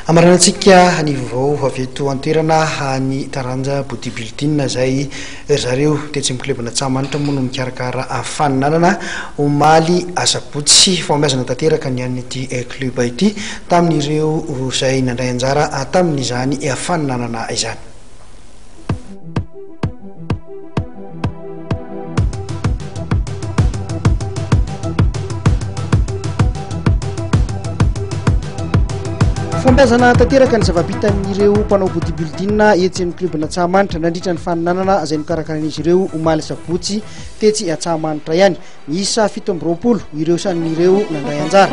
Amaranantsika ny vaovao avy eto an-toerana ny taranja bodybuilding zay zareo tetsy klubna Tsahamanitra moa no mikarakara faninanana omaly asabotsy fombiazana tanteraka ny an'ity club ity tamin'ireo zay nandray anjara tamin'izany faninanana izany. Fombiazana tanteraka ny zava-bitan'ireo mpanao bodybuilding etsy amin'ny club na Tsahamanitra nandritra ny faninanana izay nokarakaran'izy ireo omaly sabotsy tetsy Tsahamanitra ihany. Miisa 720 ireo san'ireo nandray anjara.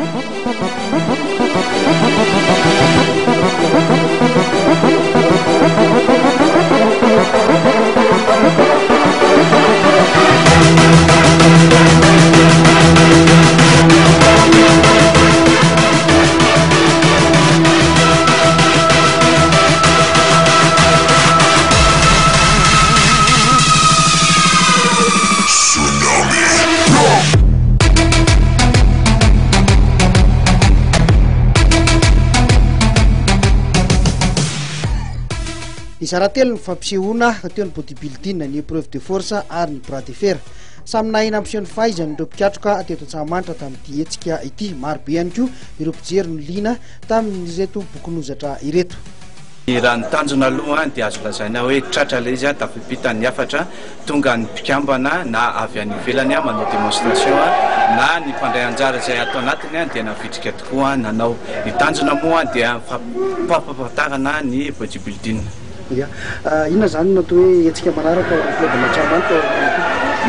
Izara telo ny fampisehoana teo ny bodybuilding ny épreuve de force ary ny bras de fer. Samy nahina ampiseho ny fahaizany ireo mpiatroka teto Tsahamanitra tamin'ity hetsika ity. Maro be ihany koa ireo mpijery no liana tamin'ireto bokonozatra ireto. Raha ny tanjona aloha dia azo lazaina hoe tratra ilay izy tafipita ny afatra tonga ny mpikambana na avy any ivelany manao démonstration na ny mpandray anjara izay atao anatiny dia navitrika tokoa nanao. Ny tanjona moa dia fampahafantarana ny bodybuilding. Inona zany natao hoe hetsika manaraka club-na Tsahamanitra?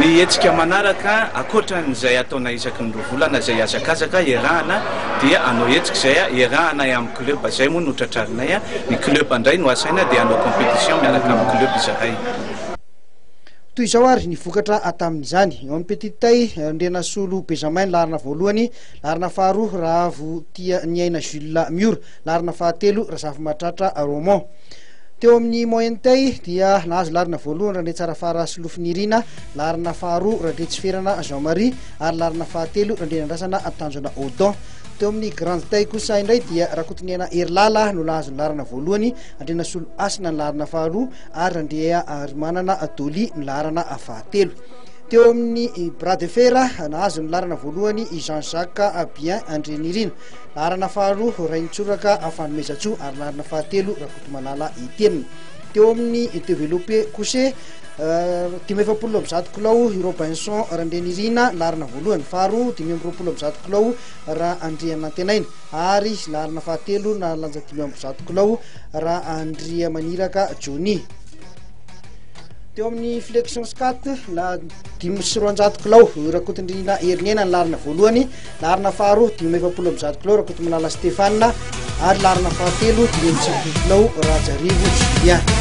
Ny hetsika manaraka akoatran'izay ataona isaky ny roa volana izay hazakazaka iarahana dia anao hetsika izay iarahana amin'ny club izay moa no tratrarinay ny club indray no asaina dia anao compétition miaraka amin'ny club izahay. Toy izao ary ny vokatra tamin'izany. Eo amin'ny Petite Taille Andriana Solo Benjamin larina voalohany, larina faharoa Rahavo Tia Niaina Jules Miora, larina fahatelo Razafy Matratra Roman. Teo amin'ny Moyenne Taille dia nahazo larina voalohany Randre Tsarafara Solofinirina, larina faharoa Randre Tsiferana Jean-Marie ary larina fahatelo Randre Nandrasana Tanjona Odon. Teo amin'ny Grande Taille kosa indray dia Rakotoniana Erilala no nahazo larina voalohany, Andriana Solo Asina ny larina faharoa ary Randrea Rimanana Doli ny larina fahatelo. Teo amin'ny bras de fer nahazo ny larina voalohany Jean-Jacques Bien Andrenirina, larina faharoa Raintsoraka Afanomezatso ary larina fahatelo Rakotomalala Itenina. Teo amin'ny développé couché 20 kilao Robinson Randrenirina larina voalohany, faharoa 20 kilao raha Andrea Nantenaina ary larina fahatelo na lanja 20 kilao raha Andrea Maniraka Johnny. Teo amin'ny flexion scat la 500 kilao Rakotondrina Erinena ny larina voalohany, larina faharoa 20 kilao Rakotomalala Stefana ary larina fahatelo 25 kilao Rajarivo Julien.